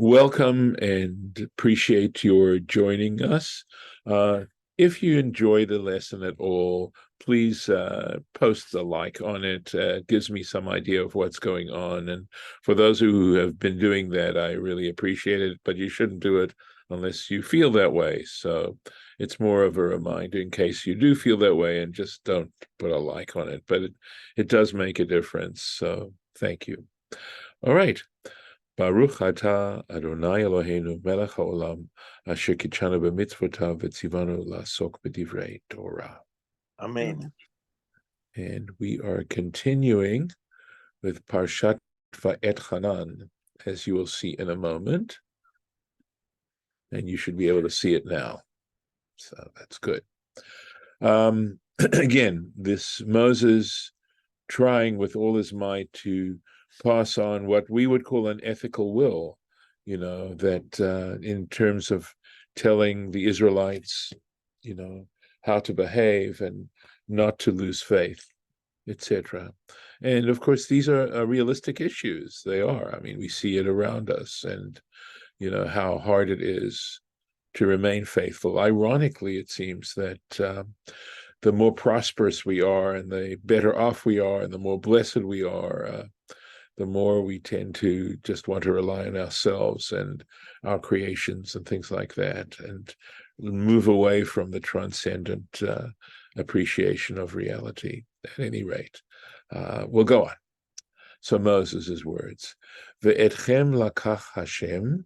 Welcome and appreciate your joining us. If you enjoy the lesson at all, please post a like on it. It gives me some idea of what's going on. And for those who have been doing that, I really appreciate it, but you shouldn't do it unless you feel that way. So it's more of a reminder in case you do feel that way, and just don't put a like on it. But it does make a difference. So thank you. All right. Baruch atah Adonai Eloheinu melech haolam asher kitshanu b'mitzvotav v'tzivanu la'asok b'divrei Torah. Amen. And we are continuing with Parshat Va'etchanan, as you will see in a moment. And you should be able to see it now. So that's good. Again, this Moses trying with all his might to pass on what we would call an ethical will, that in terms of telling the Israelites, how to behave and not to lose faith, etc. And of course, these are realistic issues. They are. I mean, we see it around us, and how hard it is to remain faithful. Ironically, it seems that the more prosperous we are and the better off we are and the more blessed we are, the more we tend to just want to rely on ourselves and our creations and things like that, and move away from the transcendent appreciation of reality. At any rate, we'll go on. So Moses' words, Ve'etchem lakach Hashem,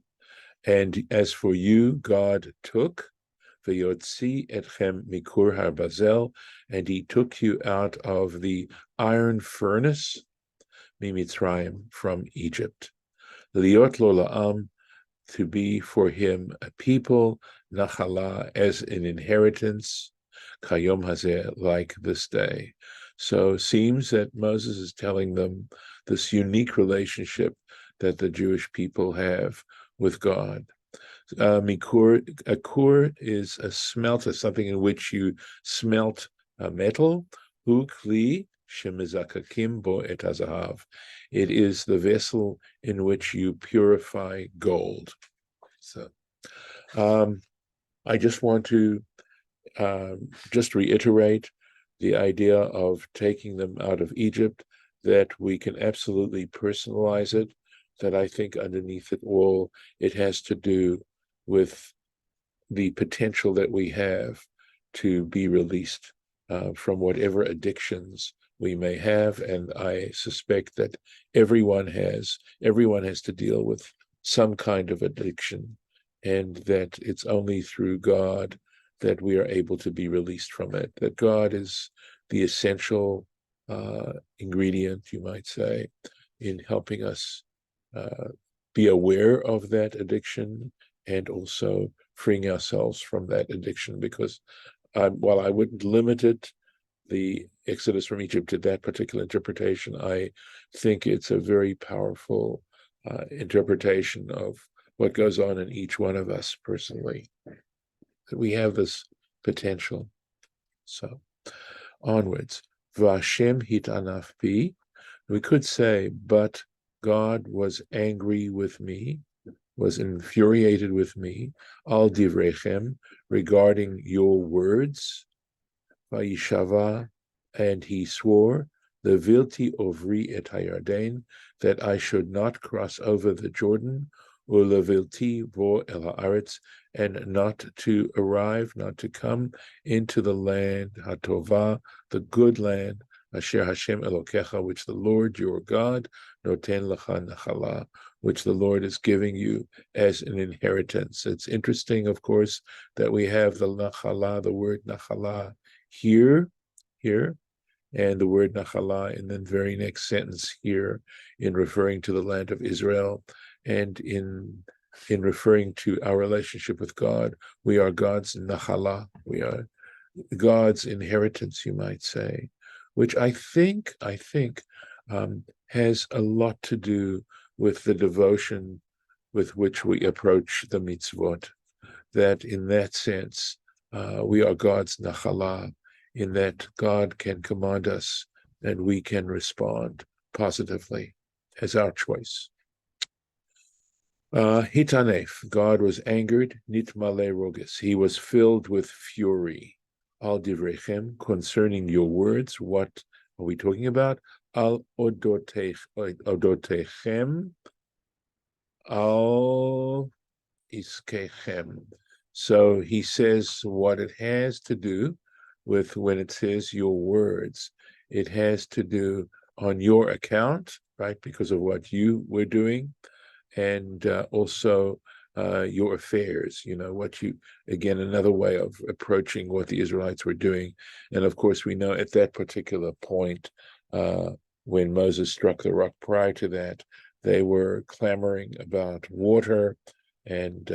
and as for you, God took, V'yotzi etchem mikur harbazel, and he took you out of the iron furnace, Mimitzrayim, from Egypt. Liot lo la'am, to be for him a people, nachala, as an inheritance, kayom hazeh, like this day. So it seems that Moses is telling them this unique relationship that the Jewish people have with God. Mikur, a kur is a smelter, something in which you smelt a metal. Ukli shemizakakim bo et hazahav. It is the vessel in which you purify gold. So, I just want to just reiterate the idea of taking them out of Egypt, that we can absolutely personalize it, that I think underneath it all, it has to do with the potential that we have to be released from whatever addictions we may have. And I suspect that everyone has to deal with some kind of addiction, and that it's only through God that we are able to be released from it, that God is the essential ingredient, you might say, in helping us be aware of that addiction, and also freeing ourselves from that addiction. Because while I wouldn't limit it, the Exodus from Egypt, to that particular interpretation, I think it's a very powerful interpretation of what goes on in each one of us personally, that we have this potential. So onwards, Vashem hitanaf bi, we could say, but God was angry with me, was infuriated with me, al divrechem, regarding your words, vayishava, and he swore, levilti ovri et hayarden, that I should not cross over the Jordan, or levilti vo el haaretz, and not to arrive, not to come into the land, hatovah, the good land, asher Hashem Elokecha, which the Lord your God, noten lecha nachala, which the Lord is giving you as an inheritance. It's interesting, of course, that we have the nachala, the word nachala here, and the word nachala in the very next sentence here, in referring to the land of Israel, and in referring to our relationship with God. We are God's nachala. We are God's inheritance, you might say, which I think has a lot to do with the devotion with which we approach the mitzvot. That in that sense, we are God's nachala, in that God can command us and we can respond positively as our choice. Hitanef, God was angered, nitmale rogis, he was filled with fury. Al divrechem, concerning your words, what are we talking about? Al odotechem, al iskechem. So he says what it has to do with when it says your words. It has to do on your account, right, because of what you were doing, and also your affairs, what you, again, another way of approaching what the Israelites were doing. And of course, we know at that particular point, when Moses struck the rock prior to that, they were clamoring about water, and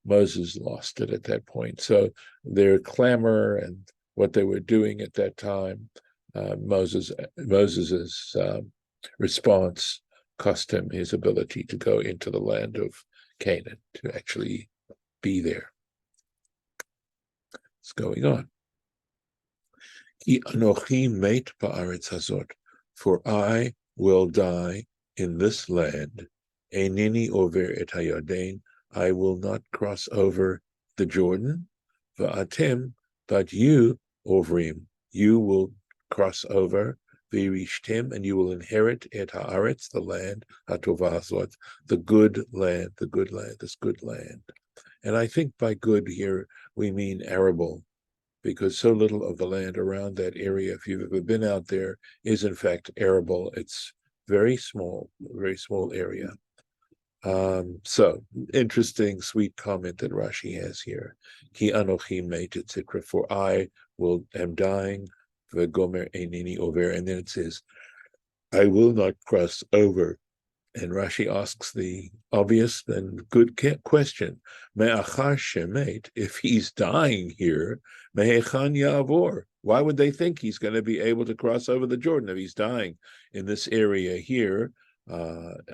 Moses lost it at that point. So their clamor and what they were doing at that time, Moses's response cost him his ability to go into the land of Canaan, to actually be there. What's going on? Ki anochi met ba'aretz hazot, for I will die in this land. Einini over et hayarden, I will not cross over the Jordan. Va'atem, but you, Ovrim, you will cross over. V'irishtem, and you will inherit et haaretz, the land, hatovah hazot, the good land, this good land. And I think by good here we mean arable, because so little of the land around that area, if you've ever been out there, is in fact arable. It's very small area. So interesting, sweet comment that Rashi has here. Ki anochi met, etc. For I am dying. V'gomer einini over, and then it says, I will not cross over. And Rashi asks the obvious and good question: Me'achar shemet, if he's dying here, me'echan ya'avor. Why would they think he's going to be able to cross over the Jordan if he's dying in this area here?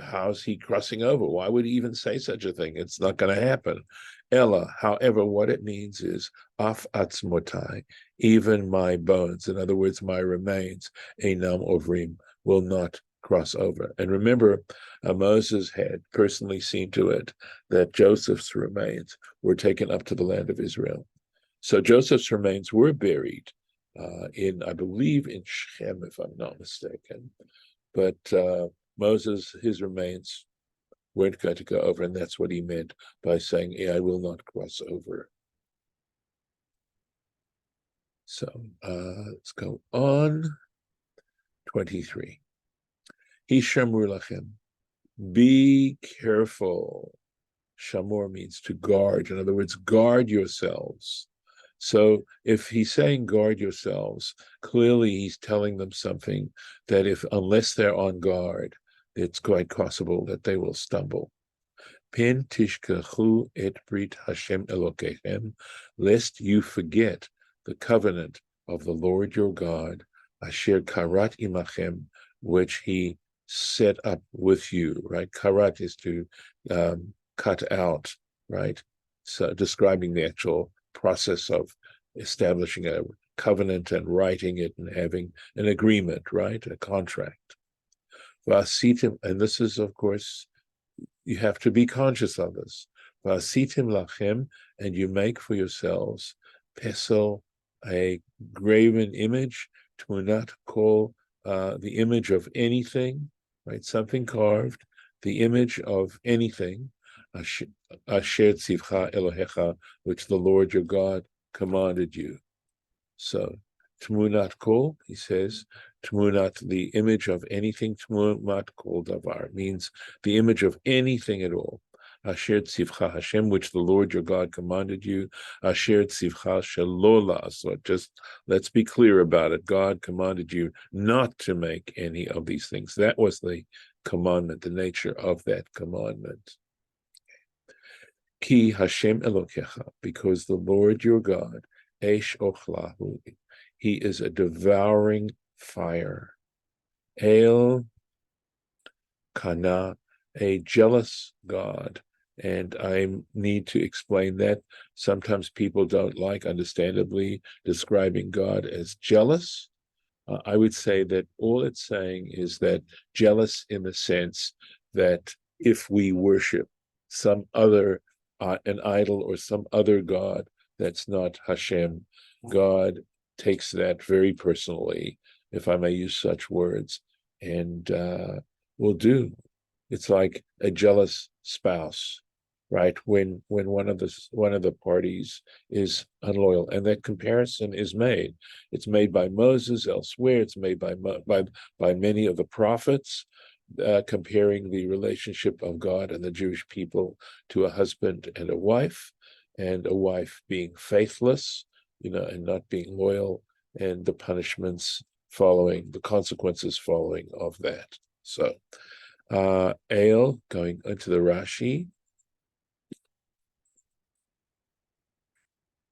How's he crossing over? Why would he even say such a thing? It's not going to happen. Ella, however, what it means is af atzmotai, even my bones, in other words, my remains, einam ovrim, will not cross over. And remember, Moses had personally seen to it that Joseph's remains were taken up to the land of Israel. So Joseph's remains were buried I believe, in Shechem, if I'm not mistaken. But Moses, his remains weren't going to go over, and that's what he meant by saying, I will not cross over. So let's go on. 23. Hishamur lachem. Be careful. Shamor means to guard. In other words, guard yourselves. So if he's saying guard yourselves, clearly he's telling them something that unless they're on guard, it's quite possible that they will stumble. Pen tishkachu et brit Hashem Elokechem, lest you forget the covenant of the Lord your God, asher karat imachem, which he set up with you, right? Karat is to cut out, right? So describing the actual process of establishing a covenant and writing it and having an agreement, right? A contract. Vasitim, and this is, of course, you have to be conscious of this. Vasitim lachem, and you make for yourselves pesel, a graven image, tmunat kol, the image of anything, right? Something carved, the image of anything, asher tzivcha Elohecha, which the Lord your God commanded you. So, tmunat kol, he says, tmunat, the image of anything, tmunat kol davar, means the image of anything at all. Asher tzivcha Hashem, which the Lord your God commanded you. Asher tzivcha shelo la'asot. Just let's be clear about it. God commanded you not to make any of these things. That was the commandment, the nature of that commandment. Ki Hashem Elokecha, because the Lord your God, Eish ochlahu, he is a devouring fire. El kana, a jealous God. And I need to explain that. Sometimes people don't like, understandably, describing God as jealous. I would say that all it's saying is that jealous in the sense that if we worship some other an idol or some other god that's not Hashem. God takes that very personally, if I may use such words, and will do. It's like a jealous spouse, right? When one of the parties is unloyal, and that comparison is made. It's made by Moses elsewhere. It's made by many of the prophets, comparing the relationship of God and the Jewish people to a husband and a wife being faithless, and not being loyal, and the punishments following, the consequences following of that. So, Ale, going into the Rashi,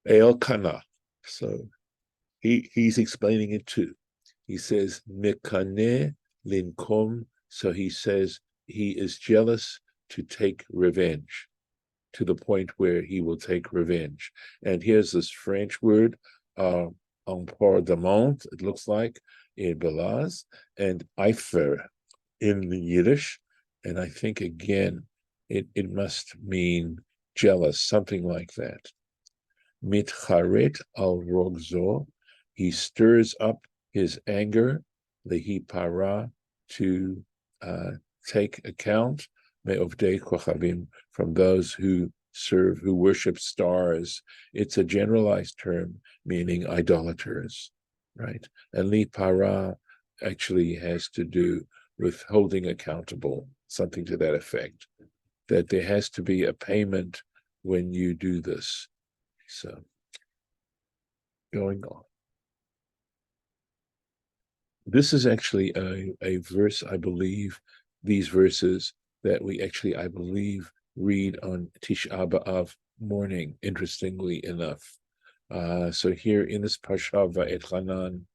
Ale Kana. So he's explaining it too. He says Mekane Linkom. So he says he is jealous to take revenge, to the point where he will take revenge. And here's this French word, emportement, it looks like, in Belaz, and Eifer in the Yiddish. And I think, again, it must mean jealous, something like that. Mitcharet al rogzo, he stirs up his anger, lehi para, to take account, me'ovdei kochavim, from those who worship stars. It's a generalized term meaning idolaters, right? And li para actually has to do with holding accountable, something to that effect, that there has to be a payment when you do this. So, going on. This is actually a verse, I believe, these verses that we actually, I believe, read on Tisha B'Av morning, interestingly enough. So here in this Parsha Va'etchanan,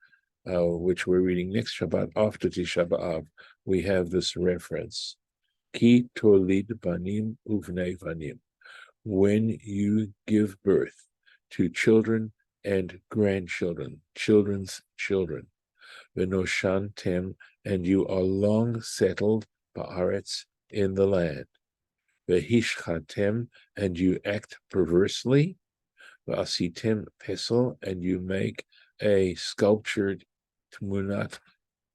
which we're reading next Shabbat after Tisha B'Av, we have this reference. Ki tolid banim uvnei banim. When you give birth to children and grandchildren, children's children, v'noshantem, and you are long settled ba'aretz, in the land, v'hishchatem, and you act perversely, v'asitem pesel, and you make a sculptured tmunat,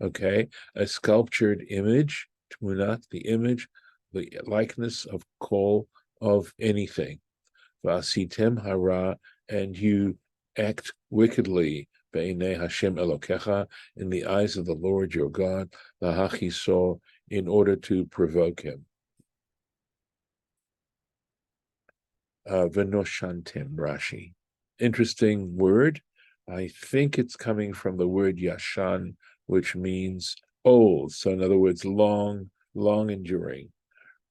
a sculptured image, tmunat, the image, the likeness of kol, of anything. V'asitem hara, and you act wickedly, be'enei Hashem Elokecha, in the eyes of the Lord your God, lahachiso, in order to provoke him. V'noshantem, Rashi. Interesting word. I think it's coming from the word yashan, which means old. So in other words, long enduring.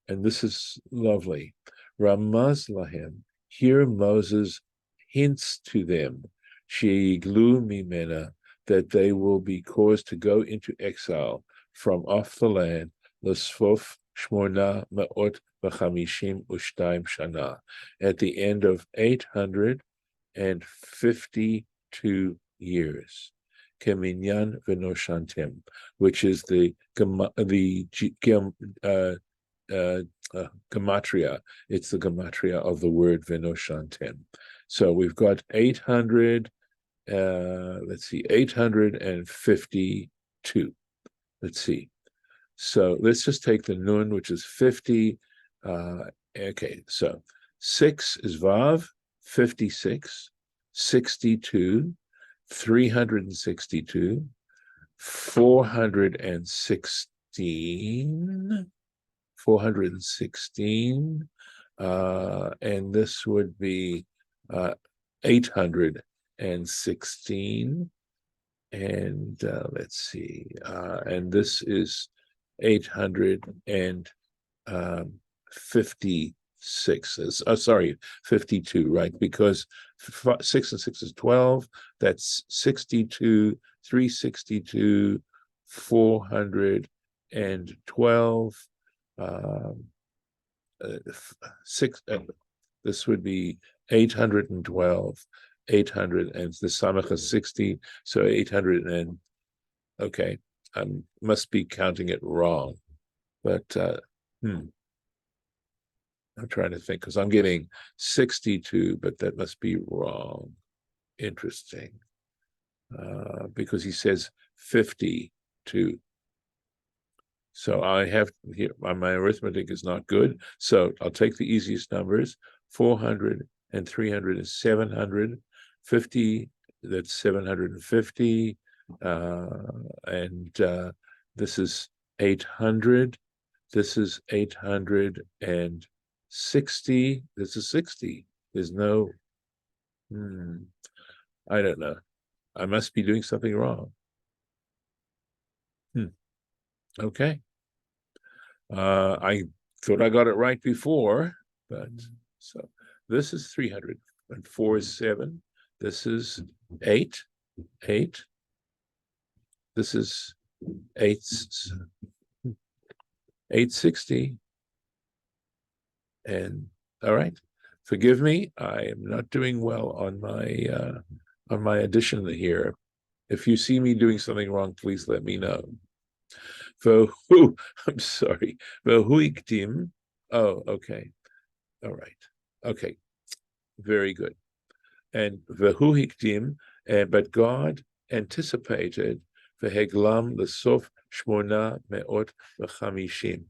And this is lovely. Ramaz lahem, here Moses hints to them, sheiglu mimena, that they will be caused to go into exile from off the land, l'sfof shmona ma'ot v'chamishim u'shtaim shana, at the end of 852 years. Keminyan v'noshantem, which is the gematria. It's the gematria of the word venoshantem. So we've got 800. 852. Let's see. So let's just take the nun, which is 50. Okay, so 6 is vav, 56, 62, 362, 416, and this would be 816, and let's see, and this is 856. Sorry, 52, right? Because 6 and 6 is 12. That's 62, 362, 412. 6. This would be 812. 800, and the samach is 60, so 800 and, okay, I must be counting it wrong, but I'm trying to think because I'm getting 62, but that must be wrong. Interesting. Because he says 52. So I have here, my arithmetic is not good. So I'll take the easiest numbers, 400 and 300 is 700, 50, that's 750. And this is 800. This is 860. This is 60. There's no, I don't know. I must be doing something wrong. Okay. I thought I got it right before, but so this is 300 and 4 is 7. This is 8, 8. This is 8, 860. And all right, forgive me. I am not doing well on my addition here. If you see me doing something wrong, please let me know. I'm sorry. Vehuiktim. Oh, okay. All right. Okay. Very good. And vehuiktim, but God anticipated veheglam lesof shmona meot v'chamishim,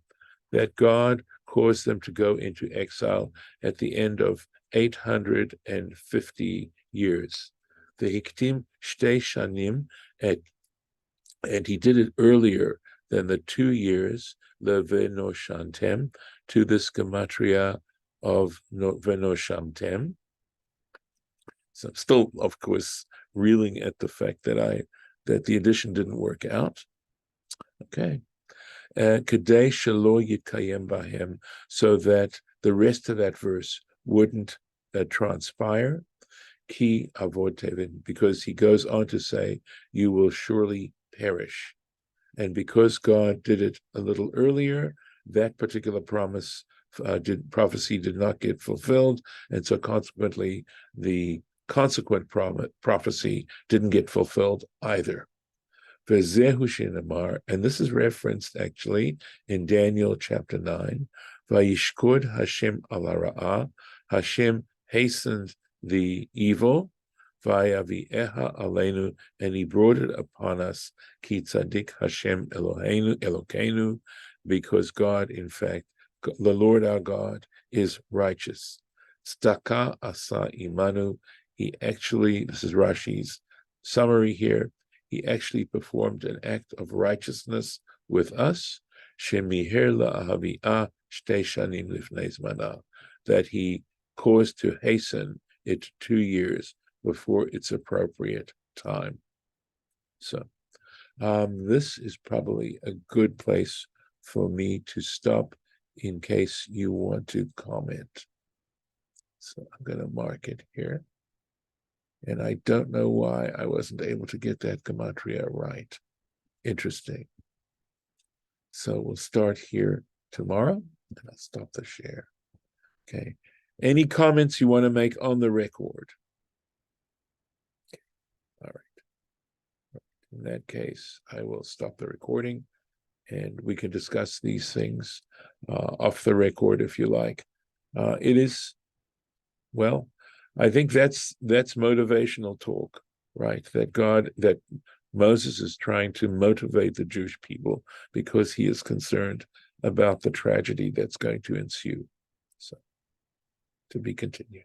that God caused them to go into exile at the end of 850 years. Vehiktim shtei shanim, and he did it earlier than the 2 years, levenoshantem, to this gematria of venoshamtem. So I'm still, of course, reeling at the fact that the addition didn't work out. Okay. Kedei shelo yitkayem bahem, so that the rest of that verse wouldn't transpire. Ki avod tevin, because he goes on to say, you will surely perish. And because God did it a little earlier, that particular prophecy did not get fulfilled, and so consequently, the consequent prophecy didn't get fulfilled either. Vezehu shenamar, and this is referenced actually in Daniel chapter 9. Vayishkud Hashem al hara'ah, Hashem hastened the evil. Vayavieha aleinu, and he brought it upon us. Ki tzadik Hashem Elokeinu, because God, in fact, the Lord our God is righteous. Staka asa imanu, he actually, this is Rashi's summary here, he actually performed an act of righteousness with us, shemiher la'ahavi'ah shtei shanim lifnei zmana, that he caused to hasten it 2 years before its appropriate time. So this is probably a good place for me to stop in case you want to comment. So I'm going to mark it here. And I don't know why I wasn't able to get that gematria right. Interesting. So we'll start here tomorrow, and I'll stop the share. Okay. Any comments you want to make on the record? All right. In that case, I will stop the recording, and we can discuss these things off the record if you like. It is, well, I think that's motivational talk, right? That Moses is trying to motivate the Jewish people because he is concerned about the tragedy that's going to ensue. So, to be continued.